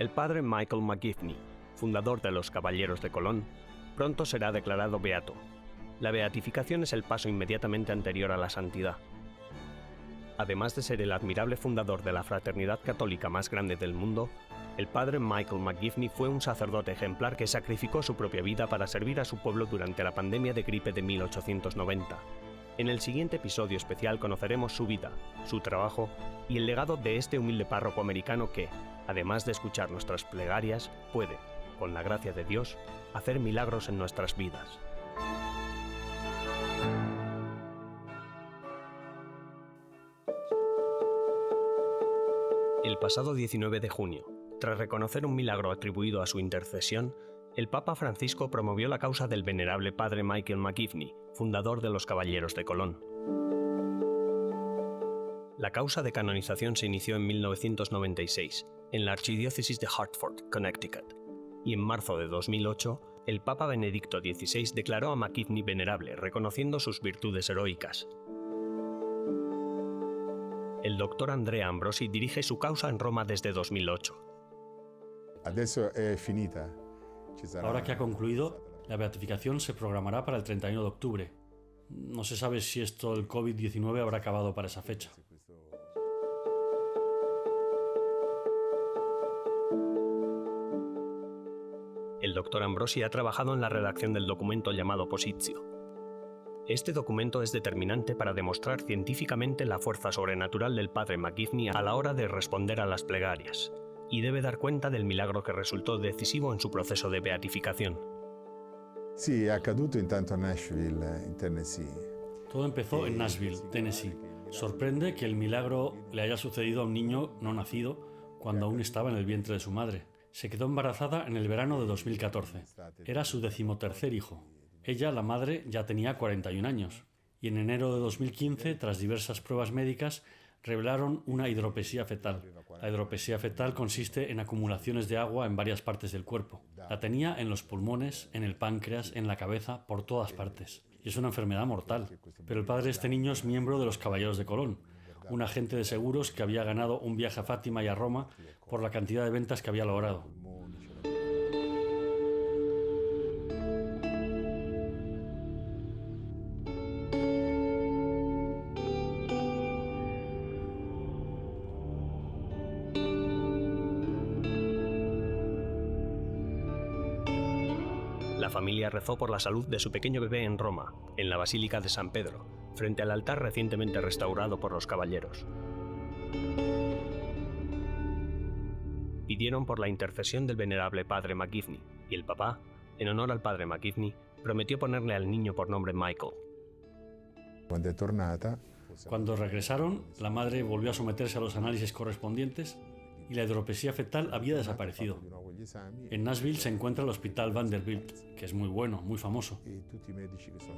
El padre Michael McGivney, fundador de los Caballeros de Colón, pronto será declarado beato. La beatificación es el paso inmediatamente anterior a la santidad. Además de ser el admirable fundador de la fraternidad católica más grande del mundo, el padre Michael McGivney fue un sacerdote ejemplar que sacrificó su propia vida para servir a su pueblo durante la pandemia de gripe de 1890. En el siguiente episodio especial conoceremos su vida, su trabajo y el legado de este humilde párroco americano que, además de escuchar nuestras plegarias, puede, con la gracia de Dios, hacer milagros en nuestras vidas. El pasado 19 de junio, tras reconocer un milagro atribuido a su intercesión, el Papa Francisco promovió la causa del venerable padre Michael McGivney, fundador de los Caballeros de Colón. La causa de canonización se inició en 1996, en la archidiócesis de Hartford, Connecticut, y en marzo de 2008, el Papa Benedicto XVI declaró a McGivney venerable, reconociendo sus virtudes heroicas. El doctor Andrea Ambrosi dirige su causa en Roma desde 2008. Ahora que ha concluido, la beatificación se programará para el 31 de octubre. No se sabe si esto del COVID-19 habrá acabado para esa fecha. El doctor Ambrosi ha trabajado en la redacción del documento llamado Positio. Este documento es determinante para demostrar científicamente la fuerza sobrenatural del padre McGivney a la hora de responder a las plegarias, y debe dar cuenta del milagro que resultó decisivo en su proceso de beatificación. Sí, ha accaduto intanto a Nashville, en Tennessee. Todo empezó en Nashville, Tennessee. Sorprende que el milagro le haya sucedido a un niño no nacido cuando aún estaba en el vientre de su madre. Se quedó embarazada en el verano de 2014. Era su 13º hijo. Ella, la madre, ya tenía 41 años. Y en enero de 2015, tras diversas pruebas médicas, revelaron una hidropesía fetal. La hidropesía fetal consiste en acumulaciones de agua en varias partes del cuerpo. La tenía en los pulmones, en el páncreas, en la cabeza, por todas partes. Y es una enfermedad mortal. Pero el padre de este niño es miembro de los Caballeros de Colón, un agente de seguros que había ganado un viaje a Fátima y a Roma por la cantidad de ventas que había logrado. La familia rezó por la salud de su pequeño bebé en Roma, en la Basílica de San Pedro, frente al altar recientemente restaurado por los caballeros. Pidieron por la intercesión del venerable padre McGivney, y el papá, en honor al padre McGivney, prometió ponerle al niño por nombre Michael. Cuando regresaron, la madre volvió a someterse a los análisis correspondientes y la hidropesía fetal había desaparecido. En Nashville se encuentra el Hospital Vanderbilt, que es muy bueno, muy famoso.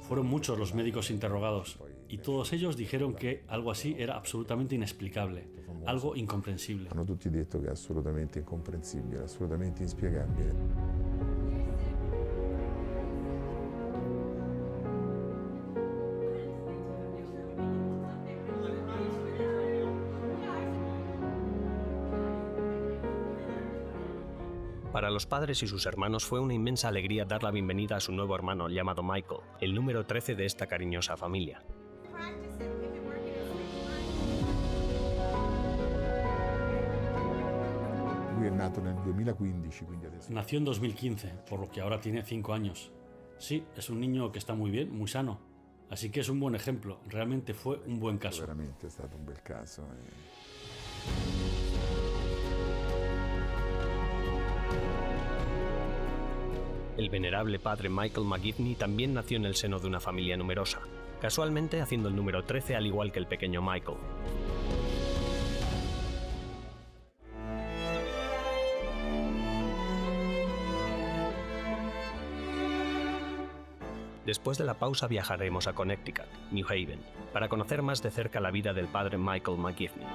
Fueron muchos los médicos interrogados, y todos ellos dijeron que algo así era absolutamente inexplicable, algo incomprensible. Hanno tutti detto che è assolutamente incomprensibile, assolutamente inspiegabile. Para los padres y sus hermanos fue una inmensa alegría dar la bienvenida a su nuevo hermano llamado Michael, el número 13 de esta cariñosa familia. Nació en 2015, por lo que ahora tiene 5 años. Sí, es un niño que está muy bien, muy sano. Así que es un buen ejemplo, realmente fue un buen caso. Veramente è stato un bel caso. El venerable padre Michael McGivney también nació en el seno de una familia numerosa, casualmente haciendo el número 13 al igual que el pequeño Michael. Después de la pausa viajaremos a Connecticut, New Haven, para conocer más de cerca la vida del padre Michael McGivney.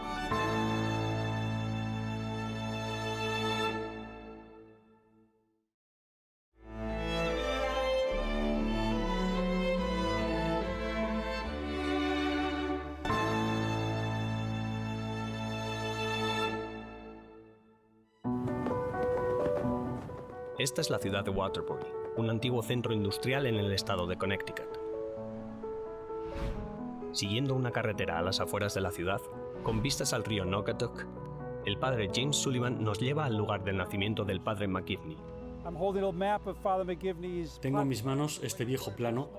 Esta es la ciudad de Waterbury, un antiguo centro industrial en el estado de Connecticut. Siguiendo una carretera a las afueras de la ciudad, con vistas al río Naugatuck, el padre James Sullivan nos lleva al lugar de nacimiento del padre McGivney. Tengo en mis manos este viejo plano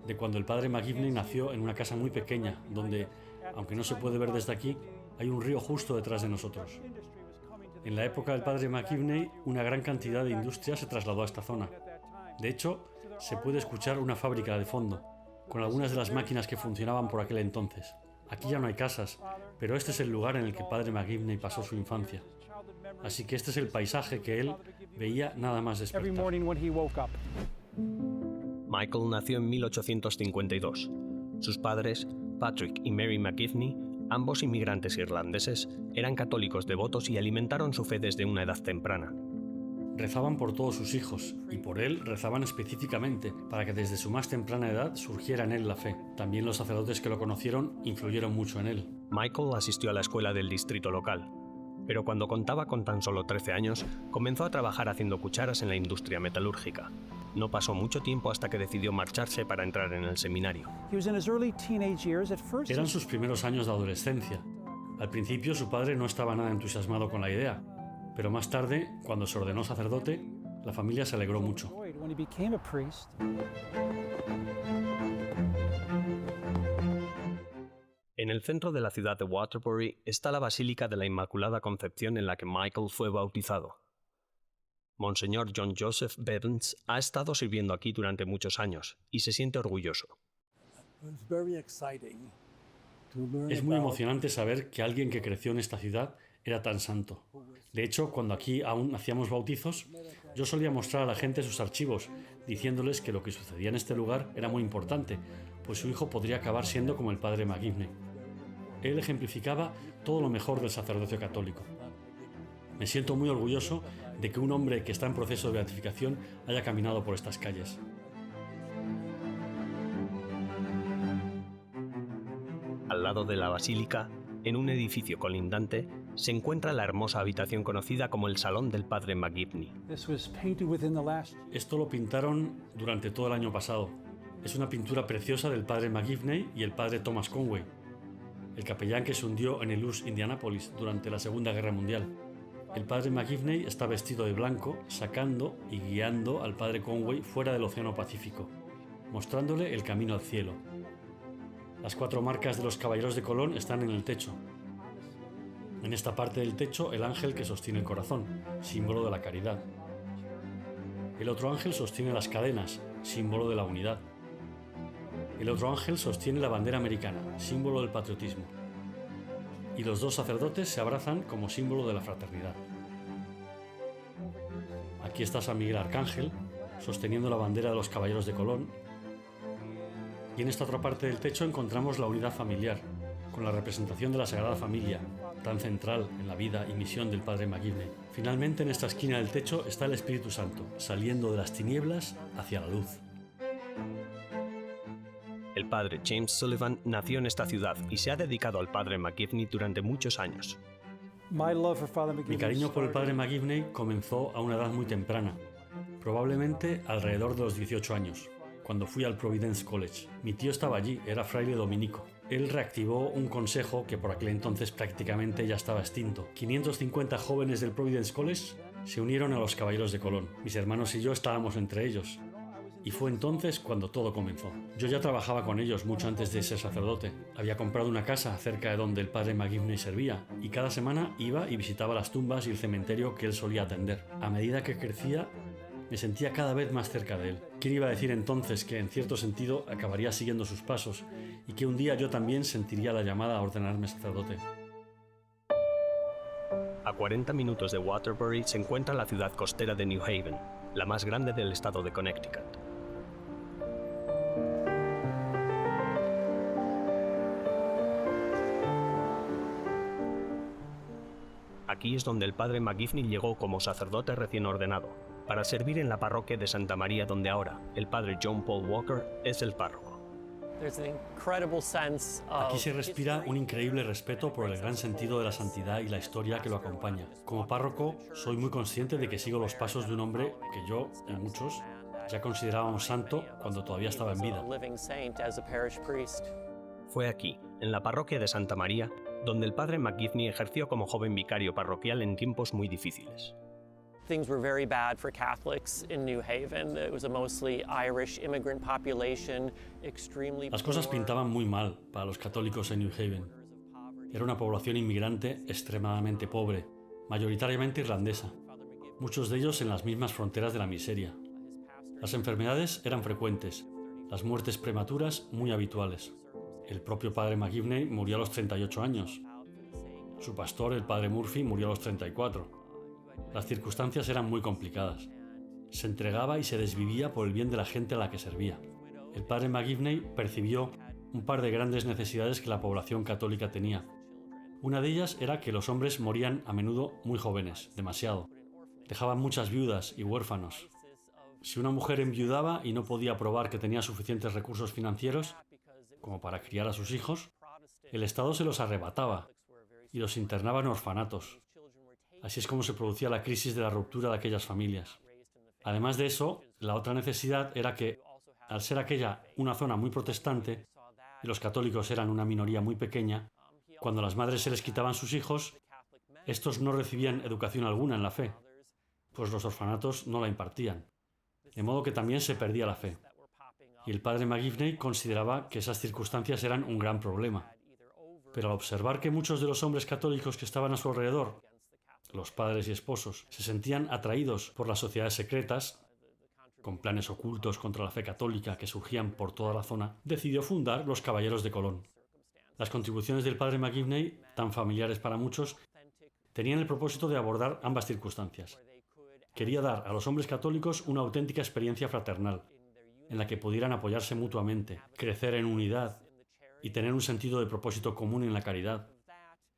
de cuando el padre McGivney nació en una casa muy pequeña, donde, aunque no se puede ver desde aquí, hay un río justo detrás de nosotros. En la época del padre McGivney, una gran cantidad de industria se trasladó a esta zona. De hecho, se puede escuchar una fábrica de fondo, con algunas de las máquinas que funcionaban por aquel entonces. Aquí ya no hay casas, pero este es el lugar en el que el padre McGivney pasó su infancia. Así que este es el paisaje que él veía nada más despertar. Michael nació en 1852. Sus padres, Patrick y Mary McGivney, ambos inmigrantes irlandeses, eran católicos devotos y alimentaron su fe desde una edad temprana. Rezaban por todos sus hijos, y por él rezaban específicamente, para que desde su más temprana edad surgiera en él la fe. También los sacerdotes que lo conocieron influyeron mucho en él. Michael asistió a la escuela del distrito local, pero cuando contaba con tan solo 13 años, comenzó a trabajar haciendo cucharas en la industria metalúrgica. No pasó mucho tiempo hasta que decidió marcharse para entrar en el seminario. Eran sus primeros años de adolescencia. Al principio su padre no estaba nada entusiasmado con la idea, pero más tarde, cuando se ordenó sacerdote, la familia se alegró mucho. En el centro de la ciudad de Waterbury está la Basílica de la Inmaculada Concepción en la que Michael fue bautizado. Monseñor John Joseph Bevans ha estado sirviendo aquí durante muchos años y se siente orgulloso. Es muy emocionante saber que alguien que creció en esta ciudad era tan santo. De hecho, cuando aquí aún hacíamos bautizos, yo solía mostrar a la gente sus archivos, diciéndoles que lo que sucedía en este lugar era muy importante, pues su hijo podría acabar siendo como el padre McGivney. Él ejemplificaba todo lo mejor del sacerdocio católico. Me siento muy orgulloso de que un hombre que está en proceso de beatificación haya caminado por estas calles. Al lado de la basílica, en un edificio colindante, se encuentra la hermosa habitación conocida como el Salón del Padre McGivney. Esto lo pintaron durante todo el año pasado. Es una pintura preciosa del padre McGivney y el padre Thomas Conway, el capellán que se hundió en el US Indianapolis durante la Segunda Guerra Mundial. El padre McGivney está vestido de blanco, sacando y guiando al padre Conway fuera del Océano Pacífico, mostrándole el camino al cielo. Las 4 marcas de los caballeros de Colón están en el techo. En esta parte del techo, el ángel que sostiene el corazón, símbolo de la caridad. El otro ángel sostiene las cadenas, símbolo de la unidad. El otro ángel sostiene la bandera americana, símbolo del patriotismo. Y los 2 sacerdotes se abrazan como símbolo de la fraternidad. Aquí está San Miguel Arcángel, sosteniendo la bandera de los caballeros de Colón. Y en esta otra parte del techo encontramos la unidad familiar, con la representación de la Sagrada Familia, tan central en la vida y misión del padre McGivney. Finalmente, en esta esquina del techo está el Espíritu Santo, saliendo de las tinieblas hacia la luz. El padre James Sullivan nació en esta ciudad y se ha dedicado al padre McGivney durante muchos años. Mi cariño por el padre McGivney comenzó a una edad muy temprana, probablemente alrededor de los 18 años, cuando fui al Providence College. Mi tío estaba allí, era fraile dominico. Él reactivó un consejo que por aquel entonces prácticamente ya estaba extinto. 550 jóvenes del Providence College se unieron a los Caballeros de Colón. Mis hermanos y yo estábamos entre ellos. Y fue entonces cuando todo comenzó. Yo ya trabajaba con ellos mucho antes de ser sacerdote. Había comprado una casa cerca de donde el padre McGivney servía y cada semana iba y visitaba las tumbas y el cementerio que él solía atender. A medida que crecía, me sentía cada vez más cerca de él. ¿Quién iba a decir entonces que en cierto sentido acabaría siguiendo sus pasos y que un día yo también sentiría la llamada a ordenarme sacerdote? A 40 minutos de Waterbury se encuentra la ciudad costera de New Haven, la más grande del estado de Connecticut. Aquí es donde el padre McGivney llegó como sacerdote recién ordenado, para servir en la parroquia de Santa María, donde ahora el padre John Paul Walker es el párroco. Aquí se respira un increíble respeto por el gran sentido de la santidad y la historia que lo acompaña. Como párroco, soy muy consciente de que sigo los pasos de un hombre que yo y muchos ya considerábamos santo cuando todavía estaba en vida. Fue aquí, en la parroquia de Santa María, donde el padre McGivney ejerció como joven vicario parroquial en tiempos muy difíciles. Things were very bad for Catholics in New Haven. It was a mostly Irish immigrant population, extremely Las cosas poor. pintaban muy mal para los católicos en New Haven. Era una población inmigrante extremadamente pobre, mayoritariamente irlandesa, muchos de ellos en las mismas fronteras de la miseria. Las enfermedades eran frecuentes, las muertes prematuras muy habituales. El propio padre McGivney murió a los 38 años. Su pastor, el padre Murphy, murió a los 34. Las circunstancias eran muy complicadas. Se entregaba y se desvivía por el bien de la gente a la que servía. El padre McGivney percibió un par de grandes necesidades que la población católica tenía. Una de ellas era que los hombres morían a menudo muy jóvenes, demasiado. Dejaban muchas viudas y huérfanos. Si una mujer enviudaba y no podía probar que tenía suficientes recursos financieros como para criar a sus hijos, el Estado se los arrebataba y los internaba en orfanatos. Así es como se producía la crisis de la ruptura de aquellas familias. Además de eso, la otra necesidad era que, al ser aquella una zona muy protestante, y los católicos eran una minoría muy pequeña, cuando las madres se les quitaban sus hijos, estos no recibían educación alguna en la fe, pues los orfanatos no la impartían. De modo que también se perdía la fe. Y el padre McGivney consideraba que esas circunstancias eran un gran problema. Pero al observar que muchos de los hombres católicos que estaban a su alrededor, los padres y esposos, se sentían atraídos por las sociedades secretas, con planes ocultos contra la fe católica que surgían por toda la zona, decidió fundar los Caballeros de Colón. Las contribuciones del padre McGivney, tan familiares para muchos, tenían el propósito de abordar ambas circunstancias. Quería dar a los hombres católicos una auténtica experiencia fraternal, en la que pudieran apoyarse mutuamente, crecer en unidad y tener un sentido de propósito común en la caridad.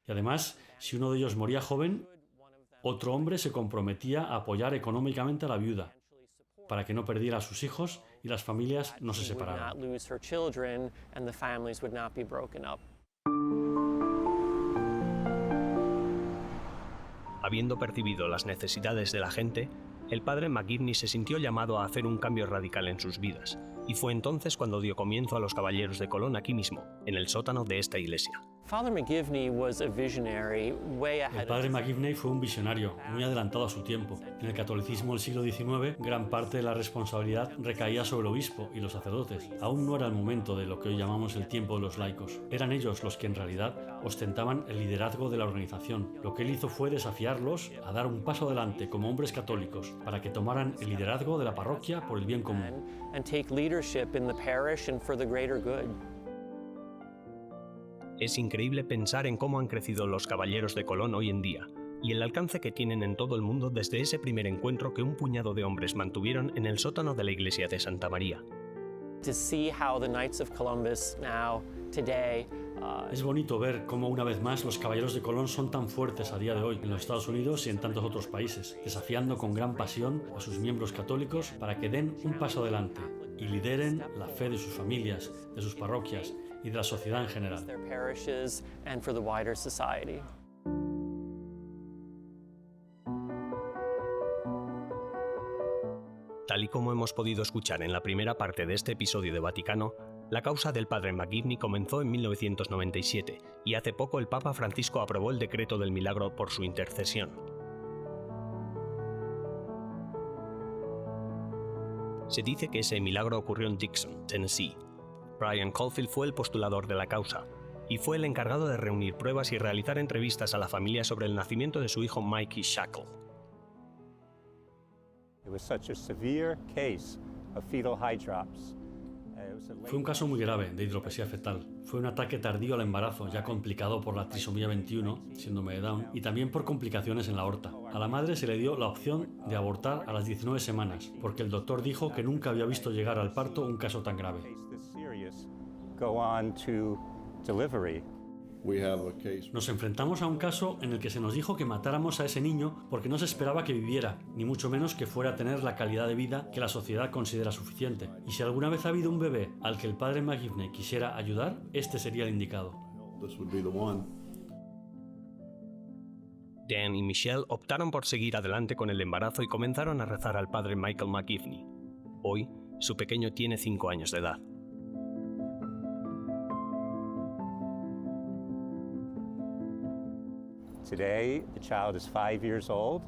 Y además, si uno de ellos moría joven, otro hombre se comprometía a apoyar económicamente a la viuda, para que no perdiera a sus hijos y las familias no se separaran. Habiendo percibido las necesidades de la gente, el padre McGivney se sintió llamado a hacer un cambio radical en sus vidas, y fue entonces cuando dio comienzo a los Caballeros de Colón aquí mismo, en el sótano de esta iglesia. El padre McGivney fue un visionario, muy adelantado a su tiempo. En el catolicismo del siglo XIX, gran parte de la responsabilidad recaía sobre el obispo y los sacerdotes. Aún no era el momento de lo que hoy llamamos el tiempo de los laicos. Eran ellos los que en realidad ostentaban el liderazgo de la organización. Lo que él hizo fue desafiarlos a dar un paso adelante como hombres católicos, para que tomaran el liderazgo de la parroquia por el bien común. Es increíble pensar en cómo han crecido los Caballeros de Colón hoy en día, y el alcance que tienen en todo el mundo desde ese primer encuentro que un puñado de hombres mantuvieron en el sótano de la iglesia de Santa María. Es bonito ver cómo una vez más los Caballeros de Colón son tan fuertes a día de hoy en los Estados Unidos y en tantos otros países, desafiando con gran pasión a sus miembros católicos para que den un paso adelante y lideren la fe de sus familias, de sus parroquias y de la sociedad en general. Tal y como hemos podido escuchar en la primera parte de este episodio de Vaticano, la causa del padre McGivney comenzó en 1997 y hace poco el Papa Francisco aprobó el decreto del milagro por su intercesión. Se dice que ese milagro ocurrió en Dixon, Tennessee. Brian Caulfield fue el postulador de la causa y fue el encargado de reunir pruebas y realizar entrevistas a la familia sobre el nacimiento de su hijo Mikey Shackle. Fue un caso muy grave de hidropesía fetal. Fue un ataque tardío al embarazo, ya complicado por la trisomía 21, síndrome de Down, y también por complicaciones en la aorta. A la madre se le dio la opción de abortar a las 19 semanas, porque el doctor dijo que nunca había visto llegar al parto un caso tan grave. Nos enfrentamos a un caso en el que se nos dijo que matáramos a ese niño porque no se esperaba que viviera, ni mucho menos que fuera a tener la calidad de vida que la sociedad considera suficiente. Y si alguna vez ha habido un bebé al que el padre McGivney quisiera ayudar, este sería el indicado. Dan y Michelle optaron por seguir adelante con el embarazo y comenzaron a rezar al padre Michael McGivney. Hoy, su pequeño tiene 5 años de edad. Today, the child is 5 years old.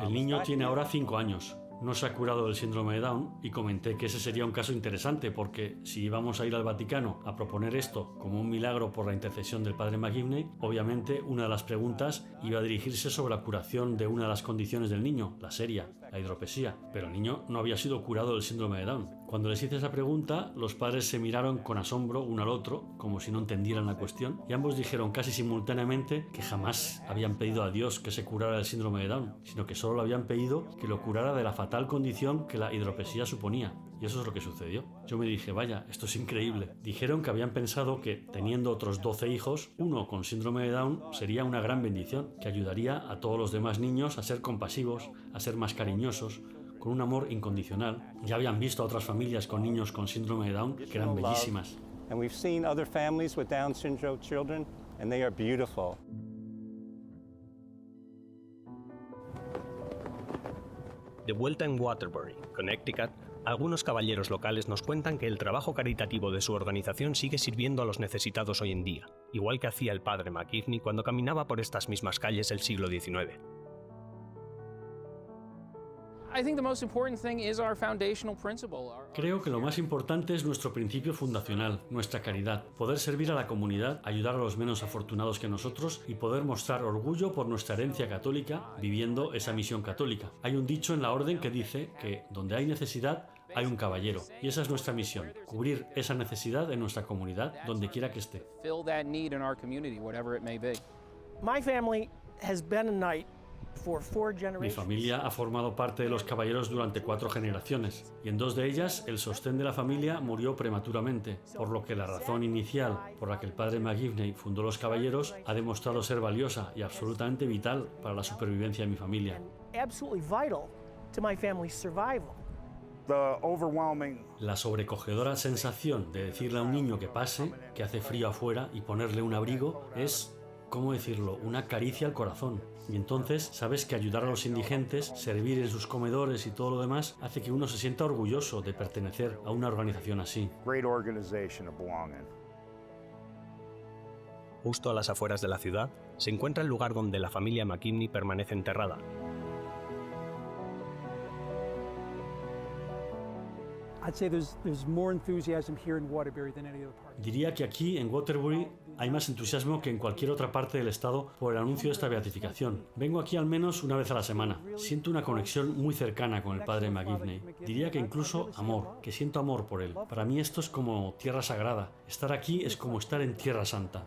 El niño tiene ahora 5 años. No se ha curado del síndrome de Down y comenté que ese sería un caso interesante porque si íbamos a ir al Vaticano a proponer esto como un milagro por la intercesión del padre McGivney, obviamente una de las preguntas iba a dirigirse sobre la curación de una de las condiciones del niño, la seria, la hidropesía, pero el niño no había sido curado del síndrome de Down. Cuando les hice esa pregunta, los padres se miraron con asombro uno al otro, como si no entendieran la cuestión, y ambos dijeron casi simultáneamente que jamás habían pedido a Dios que se curara del síndrome de Down, sino que solo le habían pedido que lo curara de la fatal condición que la hidropesía suponía. Y eso es lo que sucedió. Yo me dije, vaya, esto es increíble. Dijeron que habían pensado que, teniendo otros 12 hijos, uno con síndrome de Down sería una gran bendición, que ayudaría a todos los demás niños a ser compasivos, a ser más cariñosos, con un amor incondicional. Ya habían visto a otras familias con niños con síndrome de Down que eran bellísimas. And we've seen other families with Down syndrome children, and they are beautiful. De vuelta en Waterbury, Connecticut, algunos caballeros locales nos cuentan que el trabajo caritativo de su organización sigue sirviendo a los necesitados hoy en día, igual que hacía el padre McGivney cuando caminaba por estas mismas calles el siglo XIX. Creo que lo más importante es nuestro principio fundacional, nuestra caridad, poder servir a la comunidad, ayudar a los menos afortunados que nosotros y poder mostrar orgullo por nuestra herencia católica viviendo esa misión católica. Hay un dicho en la orden que dice que donde hay necesidad hay un caballero, y esa es nuestra misión, cubrir esa necesidad en nuestra comunidad donde quiera que esté. My family has been a knight. Mi familia ha formado parte de los caballeros durante 4 generaciones, y en 2 de ellas el sostén de la familia murió prematuramente, por lo que la razón inicial por la que el padre McGivney fundó los caballeros ha demostrado ser valiosa y absolutamente vital para la supervivencia de mi familia. La sobrecogedora sensación de decirle a un niño que pase, que hace frío afuera, y ponerle un abrigo es, ¿cómo decirlo?, una caricia al corazón. Y entonces sabes que ayudar a los indigentes, servir en sus comedores y todo lo demás hace que uno se sienta orgulloso de pertenecer a una organización así. Justo a las afueras de la ciudad se encuentra el lugar donde la familia McGivney permanece enterrada. Diría que aquí, en Waterbury, hay más entusiasmo que en cualquier otra parte del estado por el anuncio de esta beatificación. Vengo aquí al menos una vez a la semana. Siento una conexión muy cercana con el padre McGivney. Diría que incluso amor, que siento amor por él. Para mí esto es como tierra sagrada. Estar aquí es como estar en tierra santa.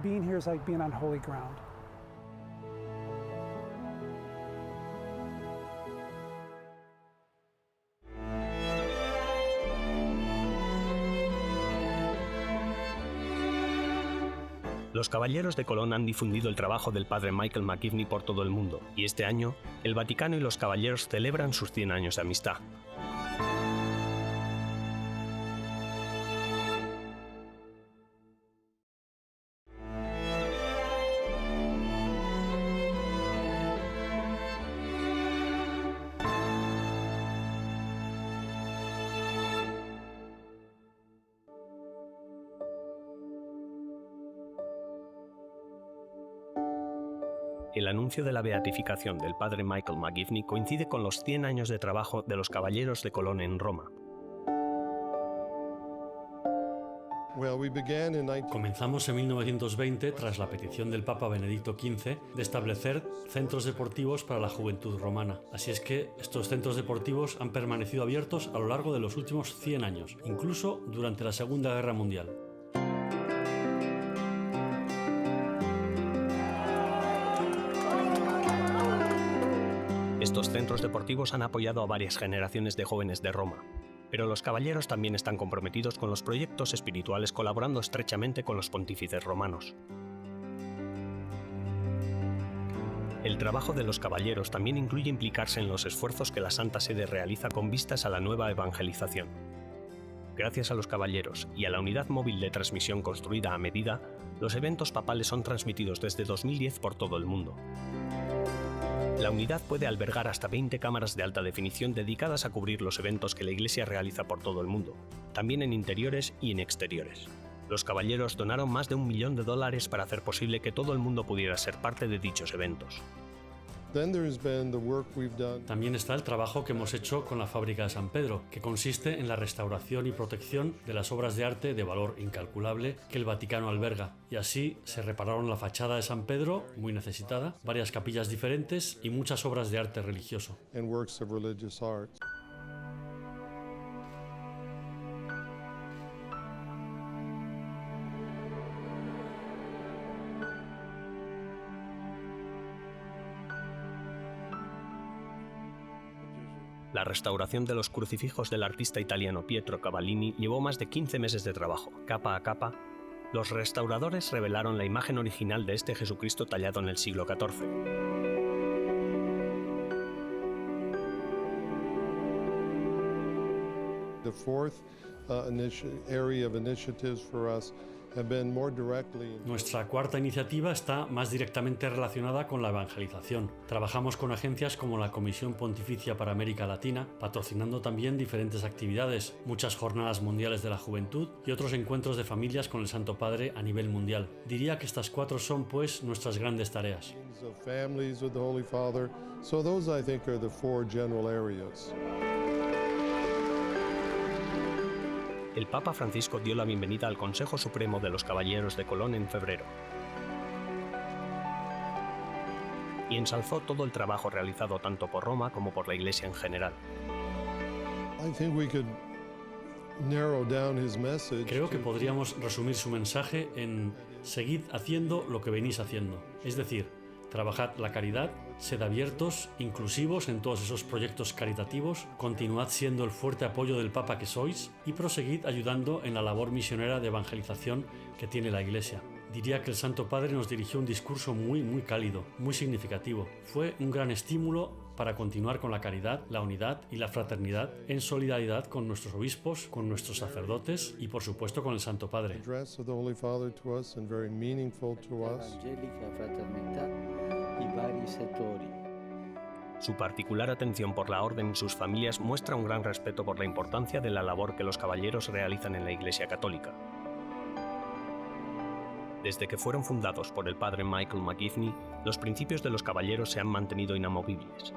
Being here is like being on holy ground. Los caballeros de Colón han difundido el trabajo del padre Michael McGivney por todo el mundo, y este año, el Vaticano y los caballeros celebran sus 100 años de amistad. El anuncio de la beatificación del padre Michael McGivney coincide con los 100 años de trabajo de los caballeros de Colón en Roma. Comenzamos en 1920 tras la petición del Papa Benedicto XV de establecer centros deportivos para la juventud romana. Así es que estos centros deportivos han permanecido abiertos a lo largo de los últimos 100 años, incluso durante la Segunda Guerra Mundial. Estos centros deportivos han apoyado a varias generaciones de jóvenes de Roma, pero los caballeros también están comprometidos con los proyectos espirituales colaborando estrechamente con los pontífices romanos. El trabajo de los caballeros también incluye implicarse en los esfuerzos que la Santa Sede realiza con vistas a la nueva evangelización. Gracias a los caballeros y a la unidad móvil de transmisión construida a medida, los eventos papales son transmitidos desde 2010 por todo el mundo. La unidad puede albergar hasta 20 cámaras de alta definición dedicadas a cubrir los eventos que la Iglesia realiza por todo el mundo, también en interiores y en exteriores. Los caballeros donaron más de $1 millón para hacer posible que todo el mundo pudiera ser parte de dichos eventos. También está el trabajo que hemos hecho con la Fábrica de San Pedro, que consiste en la restauración y protección de las obras de arte de valor incalculable que el Vaticano alberga. Y así se repararon la fachada de San Pedro, muy necesitada, varias capillas diferentes y muchas obras de arte religioso. La restauración de los crucifijos del artista italiano Pietro Cavallini llevó más de 15 meses de trabajo. Capa a capa, los restauradores revelaron la imagen original de este Jesucristo tallado en el siglo XIV. The fourth area of initiatives for us have been more directly. Nuestra cuarta iniciativa está más directamente relacionada con la evangelización. Trabajamos con agencias como la Comisión Pontificia para América Latina, patrocinando también diferentes actividades, muchas jornadas mundiales de la juventud y otros encuentros de familias con el Santo Padre a nivel mundial. Diría que estas cuatro son, pues, nuestras grandes tareas. Families with the Holy Father. So those, I think, are the four general areas. El Papa Francisco dio la bienvenida al Consejo Supremo de los Caballeros de Colón en febrero y ensalzó todo el trabajo realizado tanto por Roma como por la Iglesia en general. Creo que podríamos resumir su mensaje en: seguid haciendo lo que venís haciendo, es decir, trabajad la caridad, sed abiertos, inclusivos en todos esos proyectos caritativos, continuad siendo el fuerte apoyo del Papa que sois y proseguid ayudando en la labor misionera de evangelización que tiene la Iglesia. Diría que el Santo Padre nos dirigió un discurso muy cálido, muy significativo. Fue un gran estímulo para continuar con la caridad, la unidad y la fraternidad en solidaridad con nuestros obispos, con nuestros sacerdotes y por supuesto con el Santo Padre. Su particular atención por la orden y sus familias muestra un gran respeto por la importancia de la labor que los caballeros realizan en la Iglesia Católica. Desde que fueron fundados por el padre Michael McGivney, los principios de los caballeros se han mantenido inamovibles.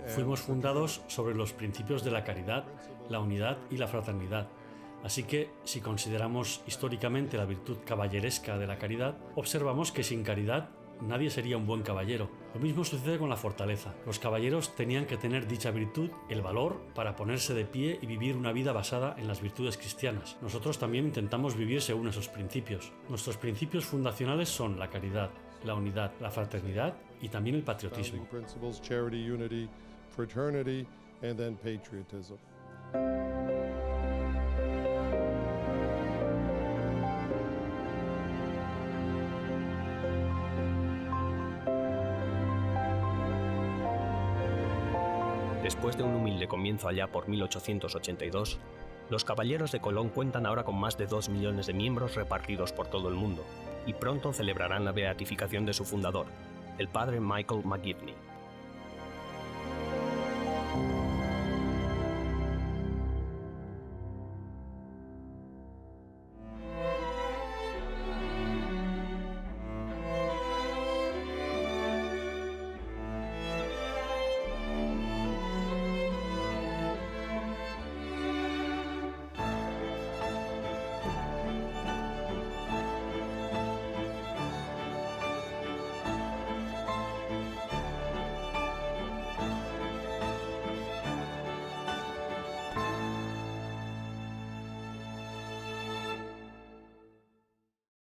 Fuimos fundados sobre los principios de la caridad, la unidad y la fraternidad. Así que, si consideramos históricamente la virtud caballeresca de la caridad, observamos que sin caridad nadie sería un buen caballero. Lo mismo sucede con la fortaleza. Los caballeros tenían que tener dicha virtud, el valor, para ponerse de pie y vivir una vida basada en las virtudes cristianas. Nosotros también intentamos vivir según esos principios. Nuestros principios fundacionales son la caridad, la unidad, la fraternidad y también el patriotismo. Después de un humilde comienzo allá por 1882, los Caballeros de Colón cuentan ahora con más de 2 millones de miembros repartidos por todo el mundo, y pronto celebrarán la beatificación de su fundador, el padre Michael McGivney.